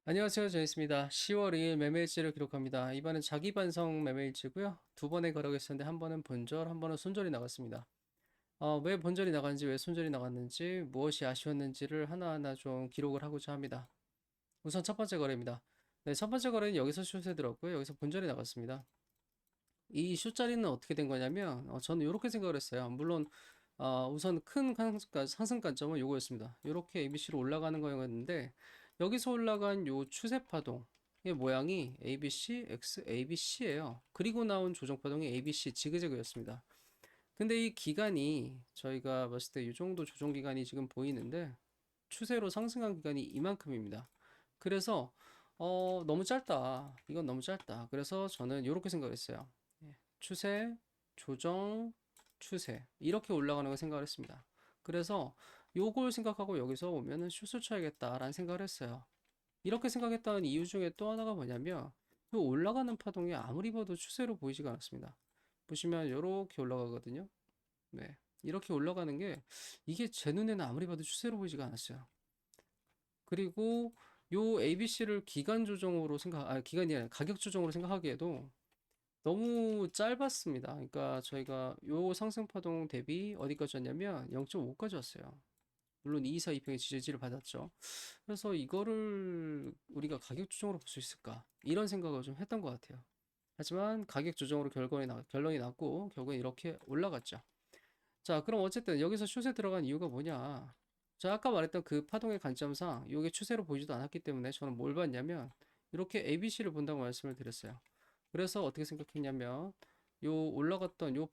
안녕하세요. 제이스입니다. 10월 2일 매매일지를 기록합니다. 이번엔 자기 반성 매매일지고요. 두 번의 거래가 있었는데 한 번은 본절, 한 번은 손절이 나갔습니다. 왜 본절이 나갔는지, 왜 손절이 나갔는지, 무엇이 아쉬웠는지를 하나하나 좀 기록을 하고자 합니다. 우선 첫 번째 거래입니다. 네, 첫 번째 거래는 여기서 숏에 들었고요. 여기서 본절이 나갔습니다. 이 숏자리는 어떻게 된 거냐면, 저는 이렇게 생각을 했어요. 물론, 우선 큰 상승 관점은 요거였습니다. 이렇게 ABC로 올라가는 거였는데, 여기서 올라간 요 추세 파동의 모양이 ABC, X, ABC예요. 그리고 나온 조정 파동이 ABC 지그재그였습니다. 근데 이 기간이 저희가 봤을 때 이 정도 조정 기간이 지금 보이는데, 추세로 상승한 기간이 이만큼입니다. 그래서 너무 짧다. 이건 너무 짧다. 그래서 저는 이렇게 생각했어요. 예, 추세, 조정, 추세 이렇게 올라가는 걸 생각을 했습니다. 그래서 요걸 생각하고 여기서 오면은 슛을 쳐야겠다라는 생각을 했어요. 이렇게 생각했다는 이유 중에 또 하나가 뭐냐면 이 올라가는 파동이 아무리 봐도 추세로 보이지가 않았습니다. 보시면 이렇게 올라가거든요. 네. 이렇게 올라가는 게 이게 제 눈에는 아무리 봐도 추세로 보이지가 않았어요. 그리고 요 ABC를 기간 조정으로 기간이 아니라 가격 조정으로 생각하기에도 너무 짧았습니다. 그러니까 저희가 요 상승 파동 대비 어디까지 왔냐면 0.5까지 왔어요. 물론 224 2평의 지지를 받았죠. 그래서 이거를 우리가 가격 조정으로 볼 수 있을까? 이런 생각을 좀 했던 것 같아요. 하지만 가격 조정으로 결론이 났고 결국엔 이렇게 올라갔죠. 자, 그럼 어쨌든 여기서 숏에 들어간 이유가 뭐냐? 자, 아까 말했던 그 파동의 관점상 이게 추세로 보이지도 않았기 때문에 저는 뭘 봤냐면 이렇게 ABC를 본다고 말씀을 드렸어요. 그래서 어떻게 생각했냐면 요 올라갔던 요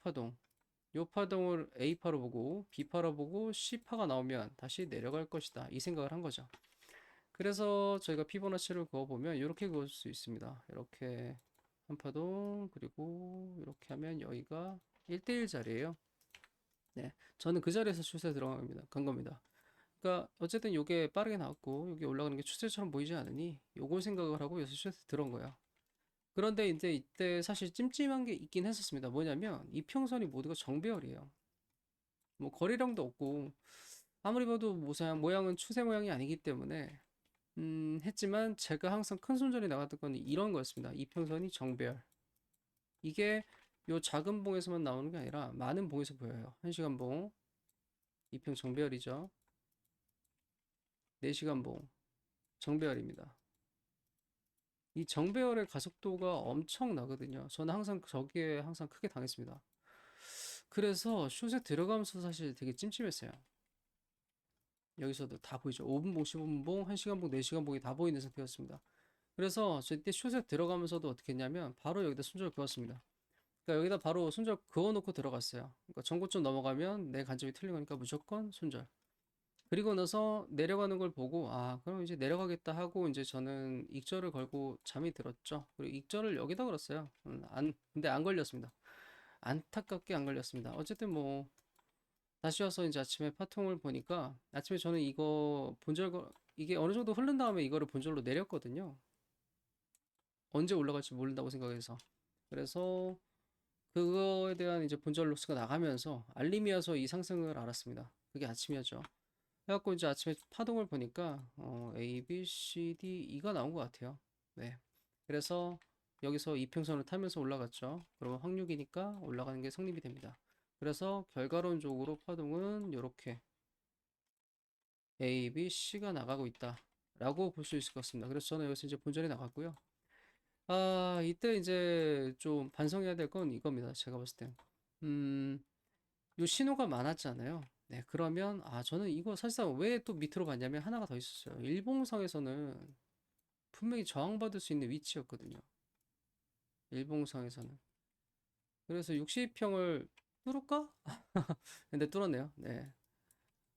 파동을 A파로 보고 B파로 보고 C파가 나오면 다시 내려갈 것이다. 이 생각을 한 거죠. 그래서 저희가 피보나치를 그어보면 이렇게 그을 수 있습니다. 이렇게 한 파동 그리고 이렇게 하면 여기가 1대1 자리예요. 네, 저는 그 자리에서 추세 들어갑니다. 간 겁니다. 그러니까 어쨌든 요게 빠르게 나왔고 여기 올라가는 게 추세처럼 보이지 않으니 요걸 생각을 하고 여기서 추세 들어온 거예요. 그런데 이제 이때 사실 찜찜한 게 있긴 했었습니다. 뭐냐면 이평선이 모두가 정배열이에요. 뭐 거래량도 없고 아무리 봐도 모양은 추세 모양이 아니기 때문에 했지만 제가 항상 큰 손절이 나갔던 건 이런 거였습니다. 이평선이 정배열. 이게 요 작은 봉에서만 나오는 게 아니라 많은 봉에서 보여요. 1시간 봉, 이평 정배열이죠. 4시간 봉, 정배열입니다. 이 정배열의 가속도가 엄청나거든요. 저는 항상 저기에 항상 크게 당했습니다. 그래서 숏에 들어가면서 사실 되게 찜찜했어요. 여기서도 다 보이죠. 5분 봉, 15분 봉, 1시간 봉, 4시간 봉이 다 보이는 상태였습니다. 그래서 저때 숏에 들어가면서도 어떻게 했냐면 바로 여기다 손절 그었습니다. 그러니까 여기다 바로 손절 그어놓고 들어갔어요. 그러니까 전고점 넘어가면 내 관점이 틀린 거니까 무조건 손절. 그리고 나서 내려가는 걸 보고 그럼 이제 내려가겠다 하고 이제 저는 익절을 걸고 잠이 들었죠. 그리고 익절을 여기다 걸었어요. 근데 안 걸렸습니다. 안타깝게 안 걸렸습니다. 어쨌든 뭐 다시 와서 이제 아침에 파통을 보니까 아침에 저는 이게 어느 정도 흐른 다음에 이거를 본절로 내렸거든요. 언제 올라갈지 모른다고 생각해서. 그래서 그거에 대한 이제 본절 로스가 나가면서 알림이 와서 이 상승을 알았습니다. 그게 아침이었죠. 그래갖고 이제 아침에 파동을 보니까 A, B, C, D, E가 나온 것 같아요. 네. 그래서 여기서 이평선을 타면서 올라갔죠. 그러면 확률이니까 올라가는 게 성립이 됩니다. 그래서 결과론적으로 파동은 이렇게 A, B, C가 나가고 있다. 라고 볼 수 있을 것 같습니다. 그래서 저는 여기서 이제 본전이 나갔고요. 이때 이제 좀 반성해야 될 건 이겁니다. 제가 봤을 땐. 음, 요 신호가 많았잖아요. 네, 그러면 저는 이거 사실상 왜 또 밑으로 봤냐면 하나가 더 있었어요. 일봉상에서는 분명히 저항받을 수 있는 위치였거든요. 일봉상에서는. 그래서 60평을 뚫을까? 근데 뚫었네요. 네.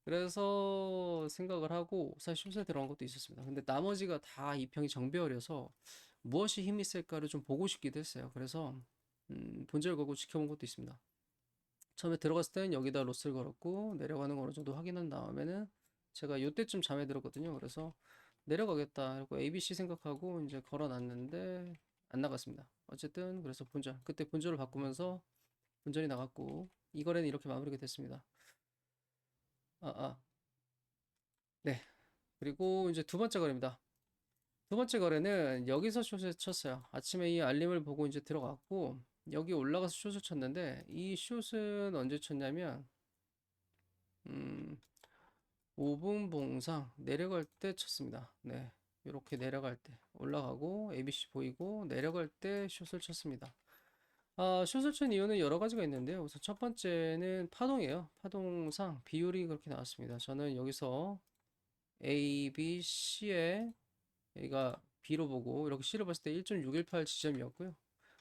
그래서 생각을 하고 사실 숏에 들어간 것도 있었습니다. 근데 나머지가 다 이평이 정배열이어서 무엇이 힘이 셀까를 좀 보고 싶기도 했어요. 그래서 본절 걸고 지켜본 것도 있습니다. 처음에 들어갔을 때는 여기다 로스를 걸었고 내려가는 거 어느 정도 확인한 다음에는 제가 요때쯤 잠에 들었거든요. 그래서 내려가겠다 그리고 ABC 생각하고 이제 걸어놨는데 안 나갔습니다. 어쨌든 그래서 그때 본절을 바꾸면서 본절이 나갔고 이 거래는 이렇게 마무리가 됐습니다. 아, 아, 네. 그리고 이제 두 번째 거래입니다. 두 번째 거래는 여기서 숏을 쳤어요. 아침에 이 알림을 보고 이제 들어갔고 여기 올라가서 숏을 쳤는데 이 숏은 언제 쳤냐면 음, 5분 봉상 내려갈 때 쳤습니다. 네. 이렇게 내려갈 때 올라가고 ABC 보이고 내려갈 때 숏을 쳤습니다. 숏을 친 이유는 여러 가지가 있는데요. 우선 첫 번째는 파동이에요. 파동상 비율이 그렇게 나왔습니다. 저는 여기서 A, B, C에 A가 B로 보고 이렇게 C로 봤을 때 1.618 지점이었고요.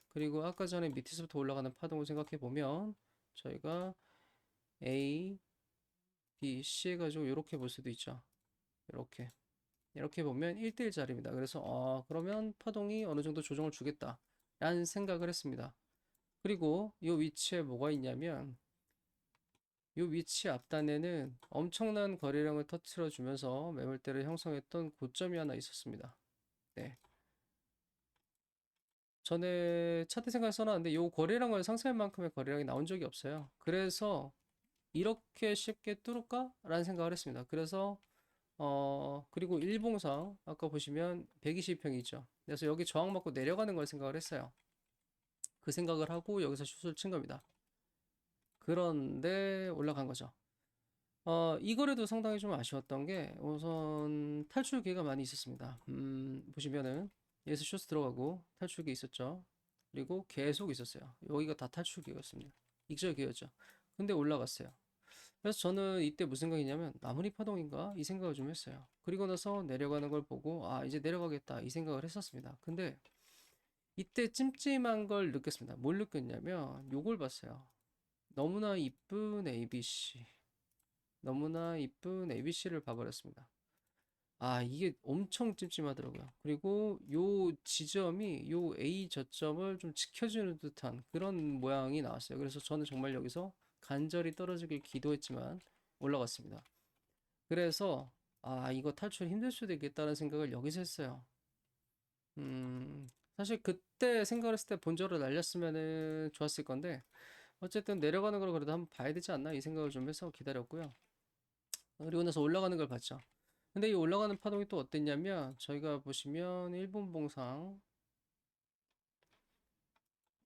그리고 아까 전에 밑에서부터 올라가는 파동을 생각해 보면 저희가 A, B, C 해가지고 이렇게 볼 수도 있죠. 이렇게 보면 1대1 자리입니다. 그래서 그러면 파동이 어느 정도 조정을 주겠다 라는 생각을 했습니다. 그리고 이 위치에 뭐가 있냐면 이 위치 앞단에는 엄청난 거래량을 터트려 주면서 매물대를 형성했던 고점이 하나 있었습니다. 네. 전에 차트 생각을 써놨는데 이 거래량을 상쇄할 만큼의 거래량이 나온 적이 없어요. 그래서 이렇게 쉽게 뚫을까? 라는 생각을 했습니다. 그래서 그리고 일봉상 아까 보시면 120평이죠. 그래서 여기 저항 맞고 내려가는 걸 생각을 했어요. 그 생각을 하고 여기서 슛을 친 겁니다. 그런데 올라간 거죠. 이 거래도 상당히 좀 아쉬웠던 게 우선 탈출 기회가 많이 있었습니다. 보시면은 여기서 슛 들어가고 탈출 기회 있었죠. 그리고 계속 있었어요. 여기가 다 탈출 기회였습니다. 익절 기회였죠. 근데 올라갔어요. 그래서 저는 이때 무슨 생각이냐면 나무리 파동인가 이 생각을 좀 했어요. 그리고 나서 내려가는 걸 보고 이제 내려가겠다 이 생각을 했었습니다. 근데 이때 찜찜한 걸 느꼈습니다. 뭘 느꼈냐면 요걸 봤어요. 너무나 이쁜 ABC. 너무나 이쁜 ABC를 봐버렸습니다. 이게 엄청 찜찜하더라고요. 그리고 요 지점이 요 A 저점을 좀 지켜주는 듯한 그런 모양이 나왔어요. 그래서 저는 정말 여기서 간절히 떨어지길 기도했지만 올라갔습니다. 그래서 이거 탈출 힘들 수도 있겠다는 생각을 여기서 했어요. 사실 그때 생각을 했을 때 본저로 날렸으면은 좋았을 건데 어쨌든 내려가는 걸 그래도 한번 봐야 되지 않나 이 생각을 좀 해서 기다렸고요. 그리고 나서 올라가는 걸 봤죠. 근데 이 올라가는 파동이 또 어땠냐면 저희가 보시면 일본 봉상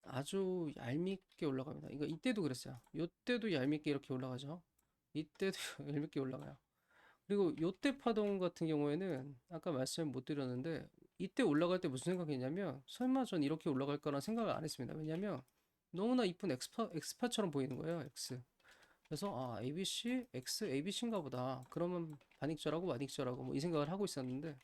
아주 얄밉게 올라갑니다. 이거 이때도 그랬어요. 이때도 얄밉게 이렇게 올라가죠. 이때도 얄밉게 올라가요. 그리고 요때 파동 같은 경우에는 아까 말씀 못 드렸는데 이때 올라갈 때 무슨 생각했냐면 설마 전 이렇게 올라갈 거란 생각을 안 했습니다. 왜냐면 너무나 이쁜 엑스파처럼 보이는 거예요. X. 그래서 ABC, X, ABC인가 보다. 그러면 반익절하고 완익절하고 뭐 이 생각을 하고 있었는데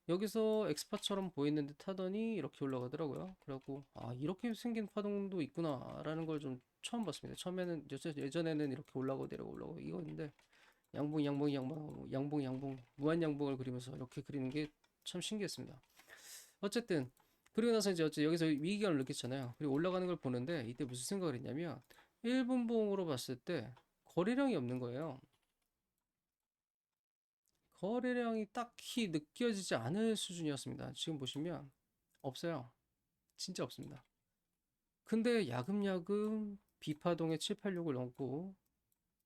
여기서 엑스파처럼 보이는 듯 하더니 이렇게 올라가더라고요. 그래갖고 이렇게 생긴 파동도 있구나라는 걸 좀 처음 봤습니다. 처음에는 예전에는 이렇게 올라가고 내려가고 올라가고 이거였는데 양봉 양봉 양봉 양봉 양봉 무한 양봉을 그리면서 이렇게 그리는 게 참 신기했습니다. 어쨌든 그리고 나서 이제 여기서 위기감을 느꼈잖아요. 그리고 올라가는 걸 보는데 이때 무슨 생각을 했냐면 1분봉으로 봤을 때 거래량이 없는 거예요. 거래량이 딱히 느껴지지 않을 수준이었습니다. 지금 보시면 없어요. 진짜 없습니다. 근데 야금야금 B파동의 786을 넘고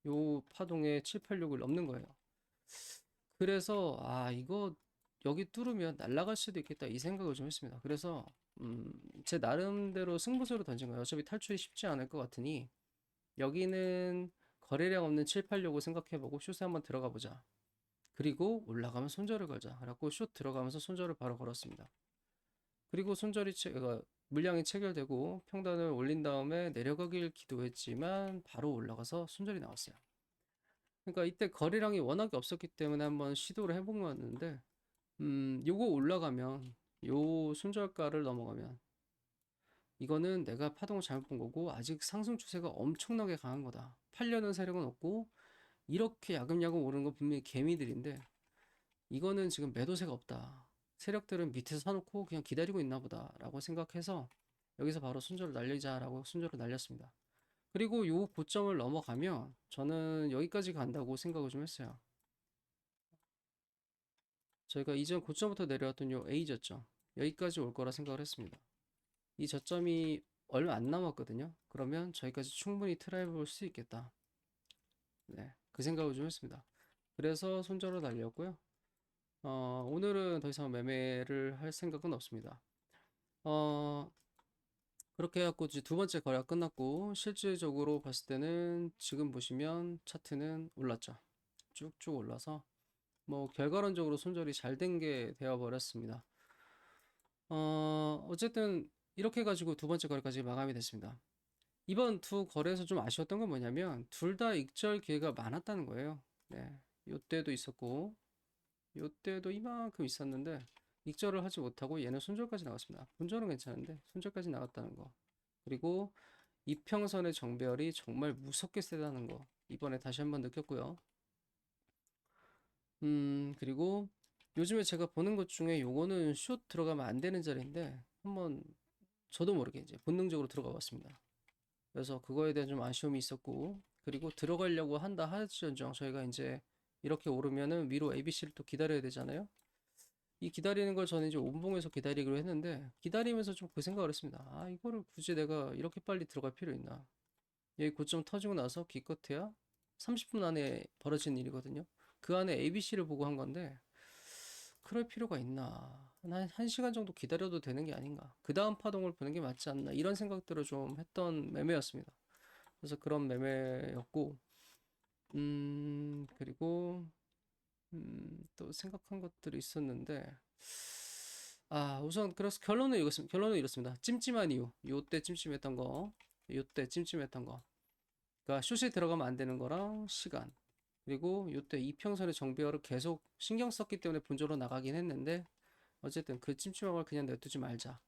요 파동의 786을 넘는 거예요. 그래서 이거 여기 뚫으면 날아갈 수도 있겠다 이 생각을 좀 했습니다. 그래서 제 나름대로 승부수를 던진 거예요. 어차피 탈출이 쉽지 않을 것 같으니 여기는 거래량 없는 786을 생각해보고 슛에 한번 들어가 보자. 그리고 올라가면 손절을 걸자. 그래갖고 슛 들어가면서 손절을 바로 걸었습니다. 그리고 물량이 체결되고 평단을 올린 다음에 내려가길 기도했지만 바로 올라가서 손절이 나왔어요. 그러니까 이때 거래량이 워낙에 없었기 때문에 한번 시도를 해본 거였는데 요거 올라가면 요 손절가를 넘어가면 이거는 내가 파동을 잘못 본 거고 아직 상승 추세가 엄청나게 강한 거다. 팔려는 세력은 없고 이렇게 야금야금 오르는 건 분명히 개미들인데 이거는 지금 매도세가 없다. 세력들은 밑에서 사놓고 그냥 기다리고 있나 보다라고 생각해서 여기서 바로 순저를 날리자라고 순저를 날렸습니다. 그리고 요 고점을 넘어가면 저는 여기까지 간다고 생각을 좀 했어요. 저희가 이전 고점부터 내려왔던 요 A 저점 여기까지 올 거라 생각을 했습니다. 이 저점이 얼마 안 남았거든요. 그러면 저기까지 충분히 트라이 볼 수 있겠다. 네, 그 생각을 좀 했습니다. 그래서 손절을 날렸고요. 오늘은 더 이상 매매를 할 생각은 없습니다. 어, 그렇게 해갖고 이제 두 번째 거래가 끝났고, 실질적으로 봤을 때는 지금 보시면 차트는 올랐죠. 쭉쭉 올라서 뭐 결과론적으로 손절이 잘 된 게 되어 버렸습니다. 어쨌든 이렇게 해가지고 두 번째 거래까지 마감이 됐습니다. 이번 두 거래에서 좀 아쉬웠던 건 뭐냐면 둘 다 익절 기회가 많았다는 거예요. 네, 요때도 있었고 요때도 이만큼 있었는데 익절을 하지 못하고 얘는 손절까지 나갔습니다. 본절은 괜찮은데 손절까지 나갔다는 거. 그리고 이평선의 정배열이 정말 무섭게 세다는 거 이번에 다시 한번 느꼈고요. 그리고 요즘에 제가 보는 것 중에 요거는 숏 들어가면 안 되는 자리인데 한번 저도 모르게 이제 본능적으로 들어가 봤습니다. 그래서 그거에 대한 좀 아쉬움이 있었고, 그리고 들어가려고 한다 할지언정 저희가 이제 이렇게 오르면은 위로 ABC를 또 기다려야 되잖아요. 이 기다리는 걸 저는 이제 온봉에서 기다리기로 했는데 기다리면서 좀 그 생각을 했습니다. 아, 이거를 굳이 내가 이렇게 빨리 들어갈 필요 있나? 여기 고점 터지고 나서 기껏해야 30분 안에 벌어진 일이거든요. 그 안에 ABC를 보고 한 건데 그럴 필요가 있나? 한 시간 정도 기다려도 되는 게 아닌가? 그 다음 파동을 보는 게 맞지 않나? 이런 생각들을 좀 했던 매매였습니다. 그래서 그런 매매였고, 그리고, 또 생각한 것들이 있었는데, 우선, 그래서 결론은 이렇습니다. 찜찜한 이유. 요때 찜찜했던 거, 요때 찜찜했던 거. 그러니까 숏이 들어가면 안 되는 거랑 시간. 그리고 요때 이평선의 정배열을 계속 신경 썼기 때문에 본조로 나가긴 했는데, 어쨌든 그 찜찜함을 그냥 냅두지 말자.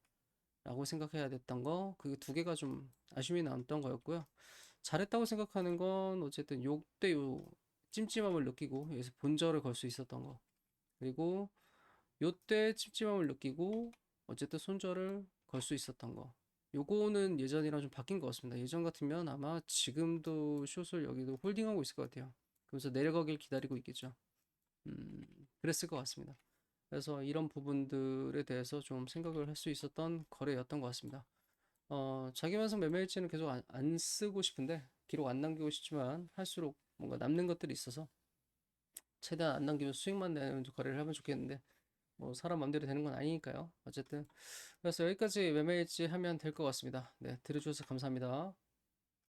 라고 생각해야 됐던 거, 그 두 개가 좀 아쉬움이 남았던 거였고요. 잘했다고 생각하는 건 어쨌든 요때 요 찜찜함을 느끼고 여기서 본절을 걸 수 있었던 거. 그리고 요때 찜찜함을 느끼고 어쨌든 손절을 걸 수 있었던 거. 요거는 예전이랑 좀 바뀐 것 같습니다. 예전 같으면 아마 지금도 숏을 여기도 홀딩하고 있을 것 같아요. 그러면서 내려가길 기다리고 있겠죠. 그랬을 것 같습니다. 그래서 이런 부분들에 대해서 좀 생각을 할 수 있었던 거래였던 것 같습니다. 자기 완성 매매일지는 계속 안 쓰고 싶은데, 기록 안 남기고 싶지만, 할수록 뭔가 남는 것들이 있어서, 최대한 안 남기면 수익만 내는 거래를 하면 좋겠는데, 뭐, 사람 맘대로 되는 건 아니니까요. 어쨌든, 그래서 여기까지 매매일지 하면 될 것 같습니다. 네, 들어주셔서 감사합니다.